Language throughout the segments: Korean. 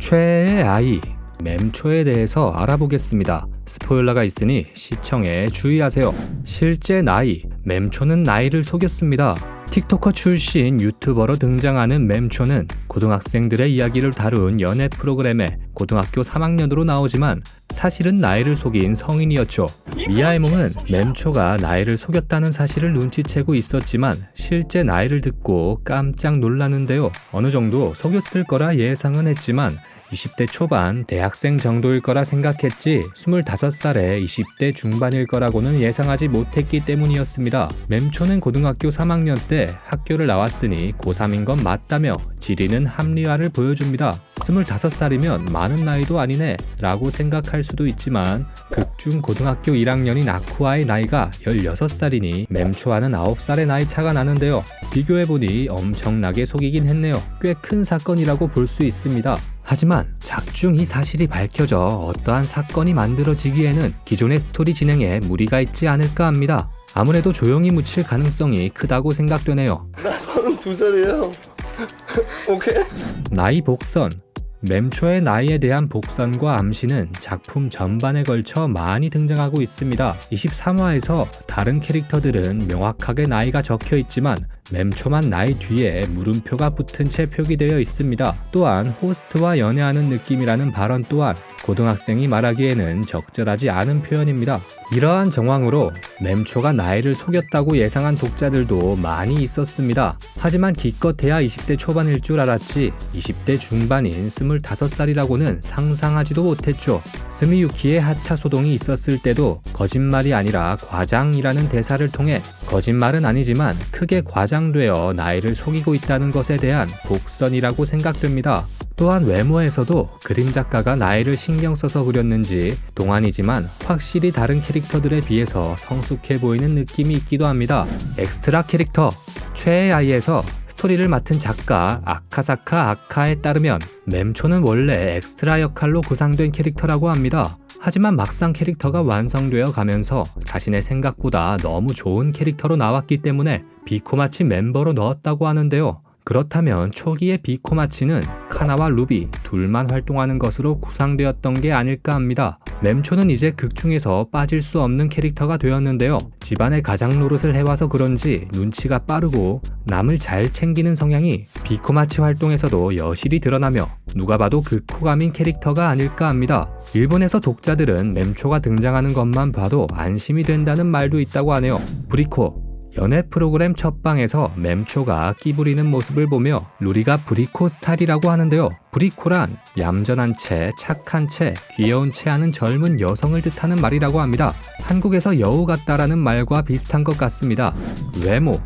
최애의 아이, 맴초에 대해서 알아보겠습니다. 스포일러가 있으니 시청에 주의하세요. 실제 나이, 맴초는 나이를 속였습니다. 틱토커 출신 유튜버로 등장하는 맴초는 고등학생들의 이야기를 다룬 연애 프로그램에 고등학교 3학년으로 나오지만 사실은 나이를 속인 성인이었죠. 미아이몽은 맴초가 나이를 속였다는 사실을 눈치채고 있었지만 실제 나이를 듣고 깜짝 놀랐는데요. 어느 정도 속였을 거라 예상은 했지만 20대 초반 대학생 정도일 거라 생각했지 25살에 20대 중반일 거라고는 예상하지 못했기 때문이었습니다. 맴초는 고등학교 3학년 때 학교를 나왔으니 고3인 건 맞다며 지리는 합리화를 보여줍니다. 25살이면 많은 나이도 아니네 라고 생각할 수도 있지만 극중 고등학교 1학년인 아쿠아의 나이가 16살이니 맴초와는 9살의 나이 차가 나는데요. 비교해보니 엄청나게 속이긴 했네요. 꽤 큰 사건이라고 볼 수 있습니다. 하지만 작중 이 사실이 밝혀져 어떠한 사건이 만들어지기에는 기존의 스토리 진행에 무리가 있지 않을까 합니다. 아무래도 조용히 묻힐 가능성이 크다고 생각되네요. 나 32살이에요. 오케이? 나이 복선. 맴초의 나이에 대한 복선과 암시는 작품 전반에 걸쳐 많이 등장하고 있습니다. 23화에서 다른 캐릭터들은 명확하게 나이가 적혀 있지만 맴초만 나이 뒤에 물음표가 붙은 채 표기되어 있습니다. 또한 호스트와 연애하는 느낌이라는 발언 또한 고등학생이 말하기에는 적절하지 않은 표현입니다. 이러한 정황으로 맴초가 나이를 속였다고 예상한 독자들도 많이 있었습니다. 하지만 기껏해야 20대 초반일 줄 알았지 20대 중반인 25살이라고는 상상하지도 못했죠. 스미유키의 하차 소동이 있었을 때도 거짓말이 아니라 과장이라는 대사를 통해 거짓말은 아니지만 크게 과장되어 나이를 속이고 있다는 것에 대한 복선이라고 생각됩니다. 또한 외모에서도 그림 작가가 나이를 신경 써서 그렸는지 동안이지만 확실히 다른 캐릭터들에 비해서 성숙해 보이는 느낌이 있기도 합니다. 엑스트라 캐릭터 최애의 아이에서 스토리를 맡은 작가 아카사카 아카에 따르면 맴초는 원래 엑스트라 역할로 구상된 캐릭터라고 합니다. 하지만 막상 캐릭터가 완성되어 가면서 자신의 생각보다 너무 좋은 캐릭터로 나왔기 때문에 비코마치 멤버로 넣었다고 하는데요. 그렇다면 초기의 비코마치는 카나와 루비 둘만 활동하는 것으로 구상되었던 게 아닐까 합니다. 맴초는 이제 극중에서 빠질 수 없는 캐릭터가 되었는데요. 집안의 가장 노릇을 해와서 그런지 눈치가 빠르고 남을 잘 챙기는 성향이 비코마치 활동에서도 여실히 드러나며 누가 봐도 극호감인 캐릭터가 아닐까 합니다. 일본에서 독자들은 맴초가 등장하는 것만 봐도 안심이 된다는 말도 있다고 하네요. 브리코 연애 프로그램 첫방에서 맴초가 끼부리는 모습을 보며 루리가 브리코 스타일이라고 하는데요. 브리코란 얌전한 채, 착한 채, 귀여운 채 하는 젊은 여성을 뜻하는 말이라고 합니다. 한국에서 여우 같다라는 말과 비슷한 것 같습니다. 외모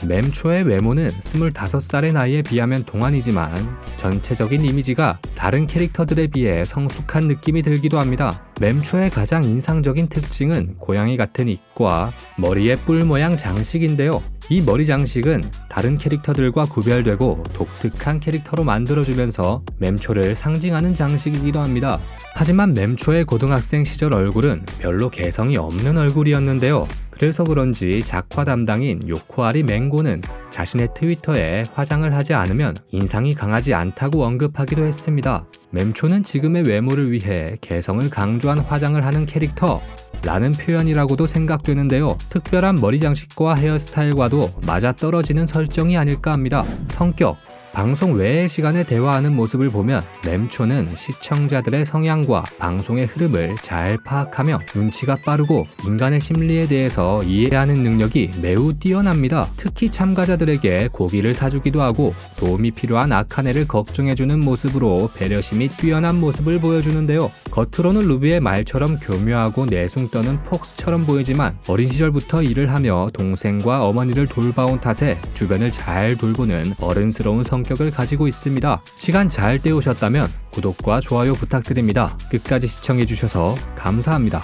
맴초의 외모는 25살의 나이에 비하면 동안이지만 전체적인 이미지가 다른 캐릭터들에 비해 성숙한 느낌이 들기도 합니다. 맴초의 가장 인상적인 특징은 고양이 같은 입과 머리의 뿔 모양 장식인데요. 이 머리 장식은 다른 캐릭터들과 구별되고 독특한 캐릭터로 만들어주면서 맴초를 상징하는 장식이기도 합니다. 하지만 맴초의 고등학생 시절 얼굴은 별로 개성이 없는 얼굴이었는데요. 그래서 그런지 작화 담당인 요코아리 맹고는 자신의 트위터에 화장을 하지 않으면 인상이 강하지 않다고 언급하기도 했습니다. 맴초는 지금의 외모를 위해 개성을 강조한 화장을 하는 캐릭터 라는 표현이라고도 생각되는데요. 특별한 머리 장식과 헤어스타일과도 맞아떨어지는 설정이 아닐까 합니다. 성격 방송 외의 시간에 대화하는 모습을 보면 맴초는 시청자들의 성향과 방송의 흐름을 잘 파악하며 눈치가 빠르고 인간의 심리에 대해서 이해하는 능력이 매우 뛰어납니다. 특히 참가자들에게 고기를 사주기도 하고 도움이 필요한 아카네를 걱정해주는 모습으로 배려심이 뛰어난 모습을 보여주는데요. 겉으로는 루비의 말처럼 교묘하고 내숭 떠는 폭스처럼 보이지만 어린 시절부터 일을 하며 동생과 어머니를 돌봐온 탓에 주변을 잘 돌보는 어른스러운 성격을 가지고 있습니다. 시간 잘 때우셨다면 구독과 좋아요 부탁드립니다. 끝까지 시청해주셔서 감사합니다.